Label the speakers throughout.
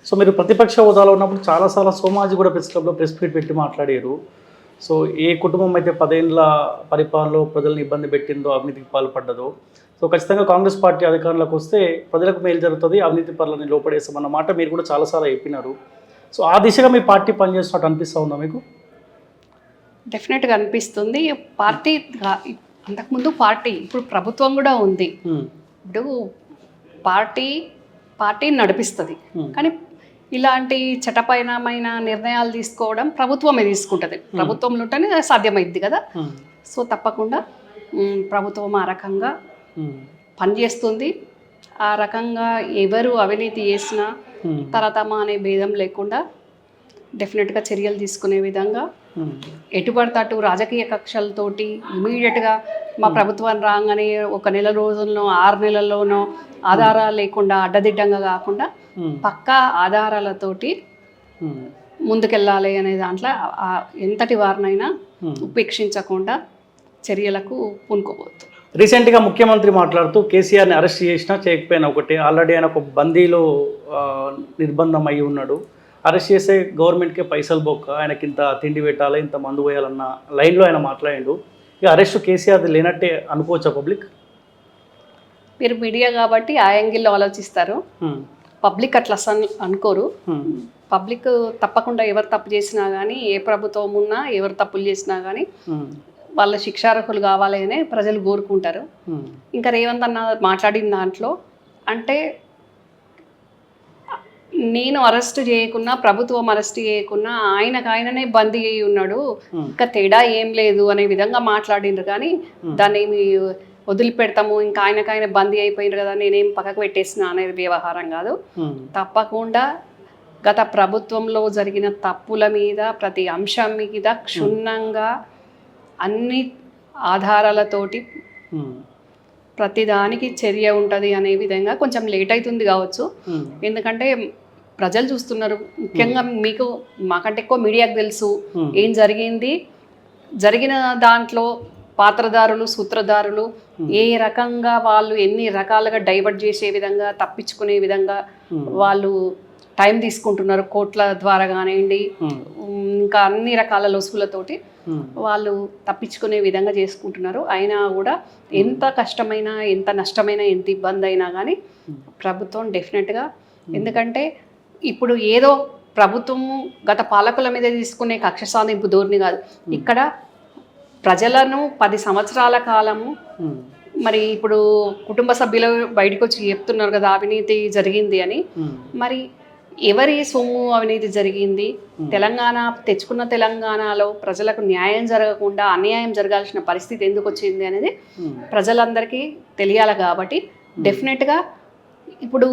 Speaker 1: So మీరు ప్రతిపక్ష హోదాలో ఉన్నప్పుడు చాలాసార్లు సోమాజీ కూడా ప్రెస్ క్లబ్లో ప్రెస్ మీట్ పెట్టి మాట్లాడారు. సో ఏ కుటుంబం అయితే 10 ఏళ్ల పరిపాలనలో ప్రజల్ని ఇబ్బంది పెట్టిందో, అవినీతికి పాల్పడ్డదో, సో ఖచ్చితంగా కాంగ్రెస్ పార్టీ అధికారంలోకి వస్తే ప్రజలకు మేలు జరుగుతుంది, అవినీతి పరులని లోపడేస్తామన్న మాట మీరు కూడా చాలాసార్లు చెప్పినారు. సో ఆ దిశగా మీ పార్టీ పనిచేస్తున్నట్టు అనిపిస్తూ ఉందా మీకు?
Speaker 2: డెఫినెట్గా అనిపిస్తుంది. పార్టీ అంతకుముందు పార్టీ, ఇప్పుడు ప్రభుత్వం కూడా ఉంది. ఇప్పుడు పార్టీ నడిపిస్తుంది, కానీ ఇలాంటి చట్టపరమైన నిర్ణయాలు తీసుకోవడం ప్రభుత్వమే తీసుకుంటుంది. ప్రభుత్వంలో ఉంటేనే సాధ్యమైద్ది కదా. సో తప్పకుండా ప్రభుత్వం ఆ రకంగా పనిచేస్తుంది. ఆ రకంగా ఎవరు అవినీతి చేసినా తరతమ అనే భేదం లేకుండా డెఫినెట్గా చర్యలు తీసుకునే విధంగా ఎటుపడితే అటు రాజకీయ కక్షలతోటి ఇమీడియట్గా మా ప్రభుత్వం రాగానే 1 నెల రోజుల్లో 6 నెలల్లోనో ఆధారాలు లేకుండా అడ్డదిడ్డంగా కాకుండా పక్కా ఆధారాలతోటి ముందుకెళ్ళాలి అనే దాంట్లో ఎంతటి వారినైనా ఉపేక్షించకుండా చర్యలకు పూనుకోబోతుంది.
Speaker 1: రీసెంట్గా ముఖ్యమంత్రి మాట్లాడుతూ కేసీఆర్ని అరెస్ట్ చేసినా చేయకపోయినా ఒకటి, ఆల్రెడీ ఆయన ఒక బందీలో నిర్బంధం అయి ఉన్నాడు, అరెస్ట్ చేసే గవర్నమెంట్కే పైసలు బొక్క, ఆయనకి ఇంత తిండి పెట్టాలి, ఇంత మందు వేయాలన్న లైన్లో ఆయన మాట్లాడాడు. ఇక అరెస్ట్ కేసీఆర్ది లేనట్టే అనుకోవచ్చా పబ్లిక్?
Speaker 2: మీరు మీడియా కాబట్టి ఆ యాంగిల్లో ఆలోచిస్తారు. పబ్లిక్ అట్లా అనుకోరు. పబ్లిక్ తప్పకుండా ఎవరు తప్పు చేసినా కానీ, ఏ ప్రభుత్వం ఉన్నా ఎవరు తప్పులు చేసినా కానీ వాళ్ళ శిక్షార్హులు కావాలి అనే ప్రజలు కోరుకుంటారు. ఇంకా రేవంత్ అన్న మాట్లాడిన దాంట్లో అంటే నేను అరెస్ట్ చేయకున్నా, ప్రభుత్వం అరెస్ట్ చేయకున్నా ఆయననే బందీ అయి ఉన్నాడు, ఇంకా తేడా ఏం లేదు అనే విధంగా మాట్లాడిండ్రు. కానీ దాన్ని ఏమి వదిలిపెడతాము, ఇంకా ఆయన బందీ అయిపోయినారు కదా నేనేం పక్కకు పెట్టేసిన అనేది వ్యవహారం కాదు. తప్పకుండా గత ప్రభుత్వంలో జరిగిన తప్పుల మీద ప్రతి అంశం మీద క్షుణ్ణంగా అన్ని ఆధారాలతోటి ప్రతిదానికి చర్య ఉంటుంది అనే విధంగా కొంచెం లేట్ అవుతుంది కావచ్చు. ఎందుకంటే ప్రజలు చూస్తున్నారు, ముఖ్యంగా మీకు మాకంటే ఎక్కువ మీడియాకు తెలుసు ఏం జరిగింది. జరిగిన దాంట్లో పాత్రదారులు, సూత్రధారులు ఏ రకంగా వాళ్ళు ఎన్ని రకాలుగా డైవర్ట్ చేసే విధంగా, తప్పించుకునే విధంగా వాళ్ళు టైం తీసుకుంటున్నారు, కోర్టుల ద్వారా కానివ్వండి, ఇంకా అన్ని రకాల లొసుగులతోటి వాళ్ళు తప్పించుకునే విధంగా చేసుకుంటున్నారు. అయినా కూడా ఎంత కష్టమైనా, ఎంత నష్టమైనా, ఎంత ఇబ్బంది అయినా కానీ ప్రభుత్వం డెఫినెట్గా, ఎందుకంటే ఇప్పుడు ఏదో ప్రభుత్వము గత పాలకుల మీద తీసుకునే కక్ష సాధింపు ధోరణి కాదు. ఇక్కడ ప్రజలను 10 సంవత్సరాల కాలము మరి ఇప్పుడు కుటుంబ సభ్యులు బయటకు వచ్చి చెప్తున్నారు కదా అవినీతి జరిగింది అని. మరి ఎవరి సొమ్ము అవినీతి జరిగింది? తెచ్చుకున్న తెలంగాణలో ప్రజలకు న్యాయం జరగకుండా అన్యాయం జరగాల్సిన పరిస్థితి ఎందుకు వచ్చింది అనేది ప్రజలందరికీ తెలియాలి. కాబట్టి డెఫినెట్గా ఇప్పుడు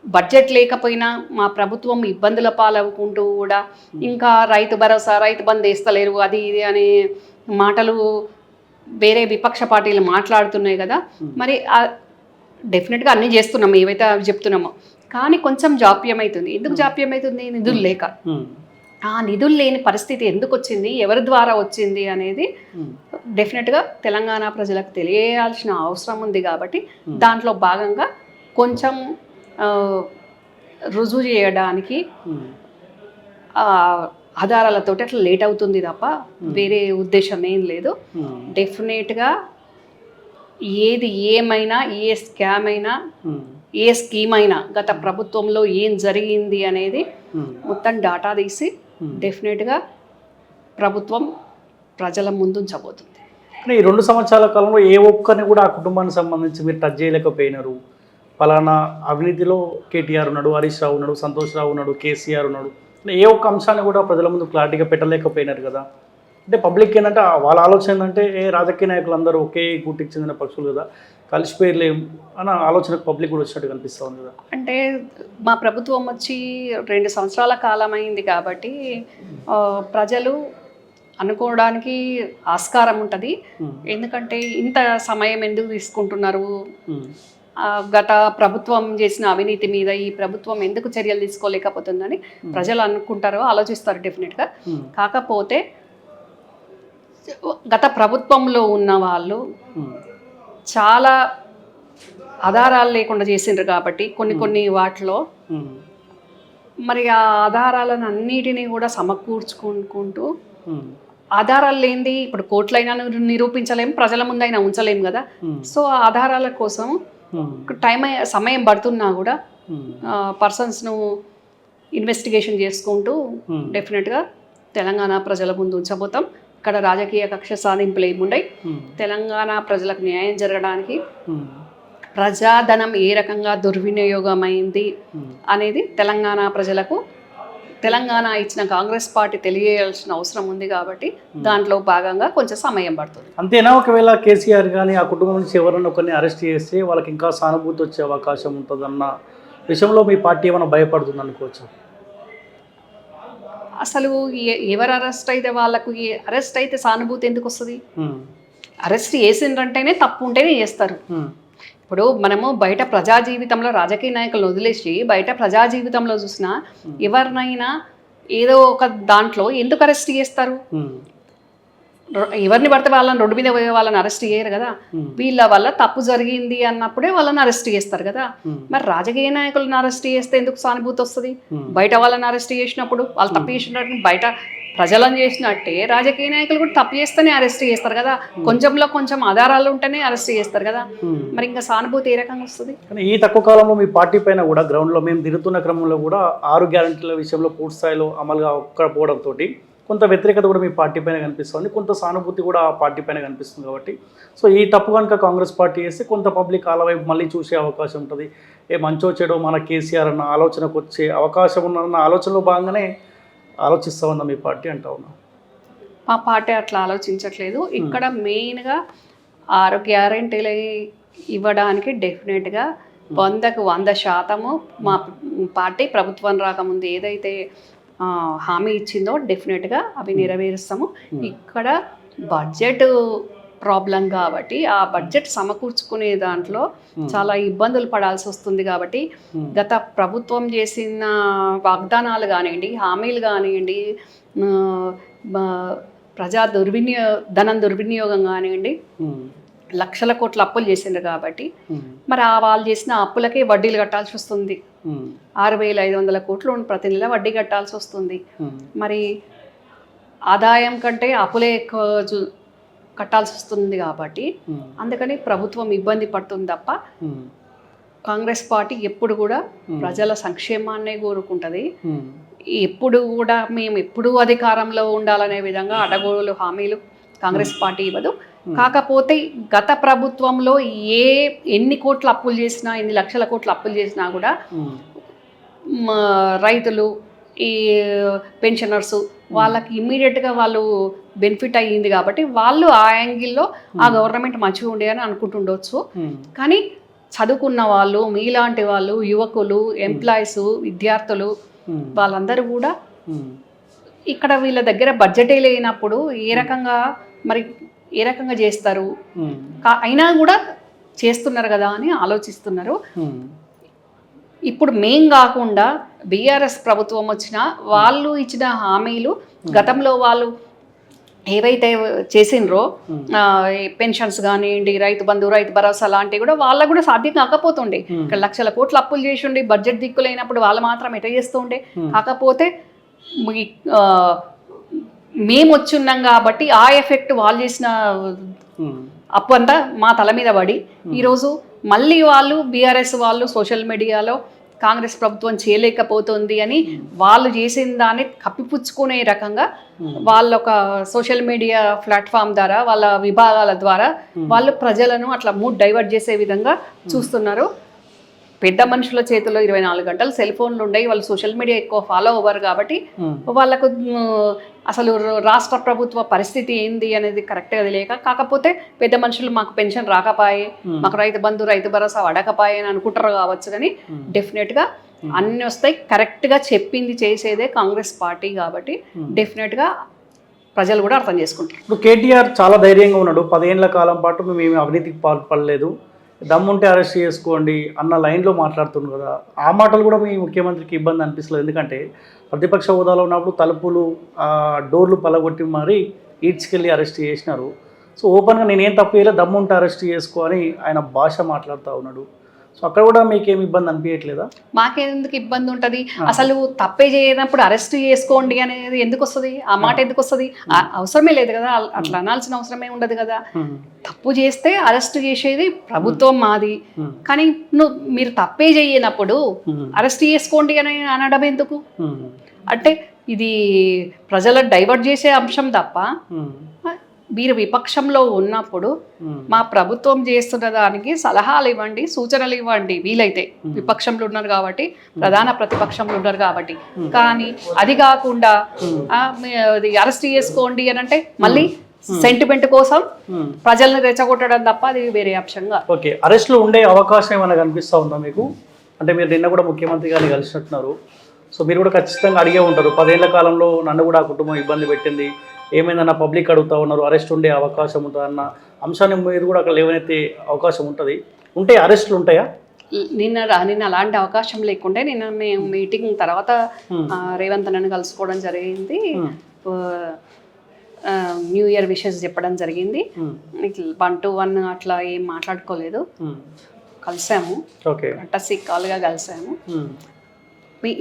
Speaker 2: బడ్జెట్ లేకపోయినా మా ప్రభుత్వం ఇబ్బందుల పాలవుకుంటూ కూడా ఇంకా రైతు భరోసా, రైతు బంద్ వేస్తలేరు, అది ఇది అనే మాటలు వేరే విపక్ష పార్టీలు మాట్లాడుతున్నాయి కదా. మరి డెఫినెట్గా అన్నీ చేస్తున్నాం, ఏవైతే అవి చెప్తున్నామో, కానీ కొంచెం జాప్యం అవుతుంది. ఎందుకు జాప్యం అవుతుంది? నిధులు లేక. ఆ నిధులు లేని పరిస్థితి ఎందుకు వచ్చింది, ఎవరి ద్వారా వచ్చింది అనేది డెఫినెట్గా తెలంగాణ ప్రజలకు తెలియాల్సిన అవసరం ఉంది. కాబట్టి దాంట్లో భాగంగా కొంచెం రుజువు చేయడానికి ఆధారాలతోటి అట్లా లేట్ అవుతుంది తప్ప వేరే ఉద్దేశం ఏం లేదు. డెఫినెట్గా ఏది ఏమైనా, ఏ స్కామ్ అయినా, ఏ స్కీమ్ అయినా గత ప్రభుత్వంలో ఏం జరిగింది అనేది మొత్తం డాటా తీసి డెఫినెట్గా ప్రభుత్వం ప్రజల ముందు ఉంచబోతుంది.
Speaker 1: ఈ 2 సంవత్సరాల కాలంలో ఏ ఒక్కరిని కూడా ఆ కుటుంబానికి సంబంధించి మీరు టచ్ చేయలేకపోయినారు. పలానా అవినీతిలో కేటీఆర్ ఉన్నాడు, హరీష్ రావు ఉన్నాడు, సంతోష్ రావు ఉన్నాడు, కేసీఆర్ ఉన్నాడు, ఏ ఒక్క అంశాన్ని కూడా ప్రజల ముందు క్లారిటీగా పెట్టలేకపోయినారు కదా. అంటే పబ్లిక్ ఏంటంటే వాళ్ళ ఆలోచన ఏంటంటే రాజకీయ నాయకులు అందరూ ఒకే గుట్టికి చెందిన పక్షులు కదా, కలిసిపోయలేం అన్న ఆలోచనకు పబ్లిక్ కూడా వచ్చినట్టు కనిపిస్తూ ఉంది కదా.
Speaker 2: అంటే మా ప్రభుత్వం వచ్చి 2 సంవత్సరాల కాలం అయింది కాబట్టి ప్రజలు అనుకోవడానికి ఆస్కారం ఉంటుంది. ఎందుకంటే ఇంత సమయం ఎందుకు తీసుకుంటున్నారు, గత ప్రభుత్వం చేసిన అవినీతి మీద ఈ ప్రభుత్వం ఎందుకు చర్యలు తీసుకోలేకపోతుందని ప్రజలు అనుకుంటారో, ఆలోచిస్తారు డెఫినెట్గా. కాకపోతే గత ప్రభుత్వంలో ఉన్న వాళ్ళు చాలా ఆధారాలు లేకుండా చేసిండ్రు కాబట్టి కొన్ని వాటిలో మరి ఆ ఆధారాలను అన్నిటినీ కూడా సమకూర్చుకుంటూ ఆధారాలు లేనిది ఇప్పుడు కోర్టులైనా నిరూపించలేం, ప్రజల ముందైనా ఉంచలేం కదా. సో ఆ ఆధారాల కోసం సమయం పడుతున్నా కూడా పర్సన్స్ను ఇన్వెస్టిగేషన్ చేసుకుంటూ డెఫినెట్గా తెలంగాణ ప్రజల ముందు ఉంచబోతాం. ఇక్కడ రాజకీయ కక్ష సాధింపులు ఏముండయి. తెలంగాణ ప్రజలకు న్యాయం జరగడానికి ప్రజాధనం ఏ రకంగా దుర్వినియోగమైంది అనేది తెలంగాణ ప్రజలకు తెలంగాణ ఇచ్చిన కాంగ్రెస్ పార్టీ తెలియజేయాల్సిన అవసరం ఉంది. కాబట్టి దాంట్లో భాగంగా కొంచెం సమయం పడుతుంది.
Speaker 1: అంతేనా? ఒకవేళ కేసీఆర్ కానీ ఆ కుటుంబం నుంచి ఎవరైనా ఒకరిని అరెస్ట్ చేస్తే వాళ్ళకి ఇంకా సానుభూతి వచ్చే అవకాశం ఉంటుందన్న విషయంలో మీ పార్టీ ఏమైనా భయపడుతుంది అనుకోవచ్చు?
Speaker 2: అసలు ఎవరు అరెస్ట్ అయితే వాళ్ళకు అరెస్ట్ అయితే సానుభూతి ఎందుకు వస్తుంది? అరెస్ట్ చేసిండ్రంటేనే తప్పు ఉంటేనే చేస్తారు. ఇప్పుడు మనము బయట ప్రజా జీవితంలో రాజకీయ నాయకులను వదిలేసి బయట ప్రజా జీవితంలో చూసినా ఎవరినైనా ఏదో ఒక దాంట్లో ఎందుకు అరెస్ట్ చేస్తారు? ఎవరిని పడితే వాళ్ళని రోడ్డు మీద పోయే వాళ్ళని అరెస్ట్ చేయరు కదా. వీళ్ళ వల్ల తప్పు జరిగింది అన్నప్పుడే వాళ్ళని అరెస్ట్ చేస్తారు కదా. మరి రాజకీయ నాయకులను అరెస్ట్ చేస్తే ఎందుకు సానుభూతి వస్తుంది? బయట వాళ్ళని అరెస్ట్ చేసినప్పుడు వాళ్ళు తప్పు చేసినట్టు బయట ప్రజలను చేసినట్టే రాజకీయ నాయకులు కూడా తప్పు చేస్తేనే అరెస్ట్ చేస్తారు కదా. కొంచెంలో కొంచెం ఆధారాలు ఉంటేనే అరెస్ట్ చేస్తారు కదా. మరి ఇంకా సానుభూతి ఏ రకంగా వస్తుంది?
Speaker 1: కానీ ఈ తక్కువ కాలంలో మీ పార్టీ పైన కూడా గ్రౌండ్లో మేము తిరుగుతున్న క్రమంలో కూడా 6 గ్యారెంటీల విషయంలో పూర్తి స్థాయిలో అమలుగా ఒక్కకపోవడంతో కొంత వ్యతిరేకత కూడా మీ పార్టీ పైన కనిపిస్తుంది, కొంత సానుభూతి కూడా ఆ పార్టీ పైన కనిపిస్తుంది. కాబట్టి సో ఈ తప్పు కనుక కాంగ్రెస్ పార్టీ చేస్తే కొంత పబ్లిక్ వాళ్ళ వైపు మళ్ళీ చూసే అవకాశం ఉంటుంది. మంచో చెడో మన కేసీఆర్ అన్న ఆలోచనకు వచ్చే అవకాశం ఉన్న ఆలోచనలో భాగంగానే ఆలోచిస్తూ ఉందా మీ పార్టీ అంటా ఉన్నా?
Speaker 2: మా పార్టీ అట్లా ఆలోచించట్లేదు. ఇక్కడ మెయిన్గా 6 గ్యారెంటీలు ఇవ్వడానికి డెఫినెట్గా 100కు 100% మా పార్టీ ప్రభుత్వం రాకముందు ఏదైతే హామీ ఇచ్చిందో డెఫినెట్గా అవి నెరవేరుస్తాము. ఇక్కడ బడ్జెట్ ప్రాబ్లం కాబట్టి ఆ బడ్జెట్ సమకూర్చుకునే దాంట్లో చాలా ఇబ్బందులు పడాల్సి వస్తుంది. కాబట్టి గత ప్రభుత్వం చేసిన వాగ్దానాలు కానివ్వండి, హామీలు కానివ్వండి, ధనం దుర్వినియోగం కానివ్వండి, లక్షల కోట్ల అప్పులు చేసిండ్రు. కాబట్టి మరి వాళ్ళు చేసిన అప్పులకే వడ్డీలు కట్టాల్సి వస్తుంది. 6,500 కోట్లు ప్రతి నెల వడ్డీ కట్టాల్సి వస్తుంది. మరి ఆదాయం కంటే అప్పులే ఎక్కువ కట్టాల్సి వస్తుంది. కాబట్టి అందుకని ప్రభుత్వం ఇబ్బంది పడుతుంది తప్ప కాంగ్రెస్ పార్టీ ఎప్పుడు కూడా ప్రజల సంక్షేమాన్నే కోరుకుంటుంది. ఎప్పుడు కూడా మేము ఎప్పుడూ అధికారంలో ఉండాలనే విధంగా అడగోలు హామీలు కాంగ్రెస్ పార్టీ ఇవ్వదు. కాకపోతే గత ప్రభుత్వంలో ఎన్ని కోట్ల అప్పులు చేసినా, ఎన్ని లక్షల కోట్ల అప్పులు చేసినా కూడా రైతులు, ఈ పెన్షనర్స్ వాళ్ళకి ఇమ్మీడియట్గా వాళ్ళు బెనిఫిట్ అయ్యింది. కాబట్టి వాళ్ళు ఆ యాంగిల్లో ఆ గవర్నమెంట్ మంచిగా ఉండే అని అనుకుంటుండొచ్చు. కానీ చదువుకున్న వాళ్ళు, మీలాంటి వాళ్ళు, యువకులు, ఎంప్లాయీస్, విద్యార్థులు వాళ్ళందరూ కూడా ఇక్కడ వీళ్ళ దగ్గర బడ్జెటే లేనప్పుడు ఏ రకంగా చేస్తారు? అయినా కూడా చేస్తున్నారు కదా అని ఆలోచిస్తున్నారు. ఇప్పుడు మేం కాకుండా బీఆర్ఎస్ ప్రభుత్వం వచ్చినా వాళ్ళు ఇచ్చిన హామీలు గతంలో వాళ్ళు ఏవైతే చేసిండ్రో పెన్షన్స్ కానివ్వండి, రైతు బంధు, రైతు భరోసా లాంటివి కూడా వాళ్ళకు కూడా సాధ్యం కాకపోతుండే. ఇక్కడ లక్షల కోట్ల అప్పులు చేసి ఉండి బడ్జెట్ దిక్కులైనప్పుడు వాళ్ళు మాత్రం ఎట చేస్తూ ఉండే. కాకపోతే మేము వచ్చున్నాం కాబట్టి ఆ ఎఫెక్ట్ వాళ్ళు చేసిన అప్పు అంతా మా తల మీద పడి ఈరోజు మళ్ళీ వాళ్ళు బీఆర్ఎస్ వాళ్ళు సోషల్ మీడియాలో కాంగ్రెస్ ప్రభుత్వం చేయలేకపోతుంది అని వాళ్ళు చేసిన దాన్ని కప్పిపుచ్చుకునే రకంగా వాళ్ళ ఒక సోషల్ మీడియా ప్లాట్ఫామ్ ద్వారా వాళ్ళ విభాగాల ద్వారా వాళ్ళు ప్రజలను అట్లా మూడ్ డైవర్ట్ చేసే విధంగా చూస్తున్నారు. పెద్ద మనుషుల చేతిలో 24 గంటలు సెల్ ఫోన్లు ఉండయి. వాళ్ళు సోషల్ మీడియా ఎక్కువ ఫాలో అవ్వరు. కాబట్టి వాళ్ళకు అసలు రాష్ట్ర ప్రభుత్వ పరిస్థితి ఏంది అనేది కరెక్ట్గా తెలియక, కాకపోతే పెద్ద మనుషులు మాకు పెన్షన్ రాకపోయే, మాకు రైతు బంధు, రైతు భరోసా అడగపాయే అని అనుకుంటారు కావచ్చు. కానీ డెఫినెట్గా అన్నీ వస్తాయి. కరెక్ట్గా చెప్పింది చేసేదే కాంగ్రెస్ పార్టీ. కాబట్టి డెఫినెట్గా ప్రజలు కూడా అర్థం చేసుకుంటారు.
Speaker 1: ఇప్పుడు కేటీఆర్ చాలా ధైర్యంగా ఉన్నాడు. 10 ఏళ్ల కాలం పాటు మేము అవినీతికి పాల్పడలేదు, దమ్ముంటే అరెస్ట్ చేసుకోండి అన్న లైన్లో మాట్లాడుతున్నాడు కదా. ఆ మాటలు కూడా మీ ముఖ్యమంత్రికి ఇబ్బంది అనిపిస్తలేదు. ఎందుకంటే ప్రతిపక్ష హోదాలో ఉన్నప్పుడు తలుపులు, డోర్లు పలగొట్టి మరీ ఈడ్చుకెళ్ళి అరెస్ట్ చేసినారు. సో ఓపెన్గా నేనేం తప్పు చేయలేదు, దమ్ముంటే అరెస్ట్ చేసుకో అని ఆయన భాష మాట్లాడుతూ ఉన్నాడు. సో అక్కడ కూడా మీకేమి ఇబ్బంది అనిపించట్లేదా?
Speaker 2: మాకెందుకు ఇబ్బంది ఉంటుంది? అసలు తప్పే చేయనప్పుడు అరెస్ట్ చేసుకోండి అనేది ఎందుకు వస్తుంది? ఆ మాట ఎందుకు వస్తుంది? అవసరమే లేదు కదా, అట్లా అనాల్సిన అవసరమే ఉండదు కదా. తప్పు చేస్తే అరెస్ట్ చేసేది ప్రభుత్వం మాది, కానీ మీరు తప్పే చేయనప్పుడు అరెస్ట్ చేసుకోండి అని అనడం ఎందుకు? అంటే ఇది ప్రజల డైవర్ట్ చేసే అంశం తప్ప, మీరు విపక్షంలో ఉన్నప్పుడు మా ప్రభుత్వం చేస్తున్న దానికి సలహాలు ఇవ్వండి, సూచనలు ఇవ్వండి వీలైతే. విపక్షంలో ఉన్నారు కాబట్టి, ప్రధాన ప్రతిపక్షంలో ఉన్నారు కాబట్టి. కానీ అది కాకుండా అరెస్ట్ చేసుకోండి అని అంటే మళ్ళీ సెంటిమెంట్ కోసం ప్రజల్ని రెచ్చగొట్టడం తప్ప అది వేరే అంశంగా.
Speaker 1: ఓకే, అరెస్ట్లో ఉండే అవకాశం ఏమైనా కనిపిస్తూ ఉందా మీకు? అంటే మీరు నిన్న కూడా ముఖ్యమంత్రి గారిని కలిసినట్టున్నారు, సో మీరు కూడా ఖచ్చితంగా అడిగే ఉంటారు, 10 ఏళ్ల కాలంలో నన్ను కూడా ఆ కుటుంబం ఇబ్బంది పెట్టింది, ఏమైందన్న పబ్లిక్ అడుగుతూ ఉన్నారు, అరెస్ట్ ఉండే అవకాశం ఉంటుంది అన్న అంశాన్ని మీరు కూడా అక్కడ లేవనెత్తే అవకాశం ఉంటుంది. ఉంటే అరెస్టులు ఉంటాయా?
Speaker 2: నిన్న అలాంటి అవకాశం లేకుంటే నిన్న మేము మీటింగ్ తర్వాత రేవంత్ అన్నని కలుసుకోవడం జరిగింది, న్యూ ఇయర్ విషెస్ చెప్పడం జరిగింది. 1-to-1 అట్లా ఏం మాట్లాడుకోలేదు, కలిసాము, కట్టసి కాల్గా కలిసాము.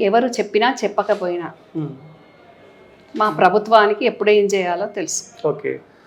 Speaker 2: ఎవరు చెప్పినా చెప్పకపోయినా మా ప్రభుత్వానికి ఎప్పుడు ఏం చేయాలో తెలుసు.
Speaker 1: ఓకే.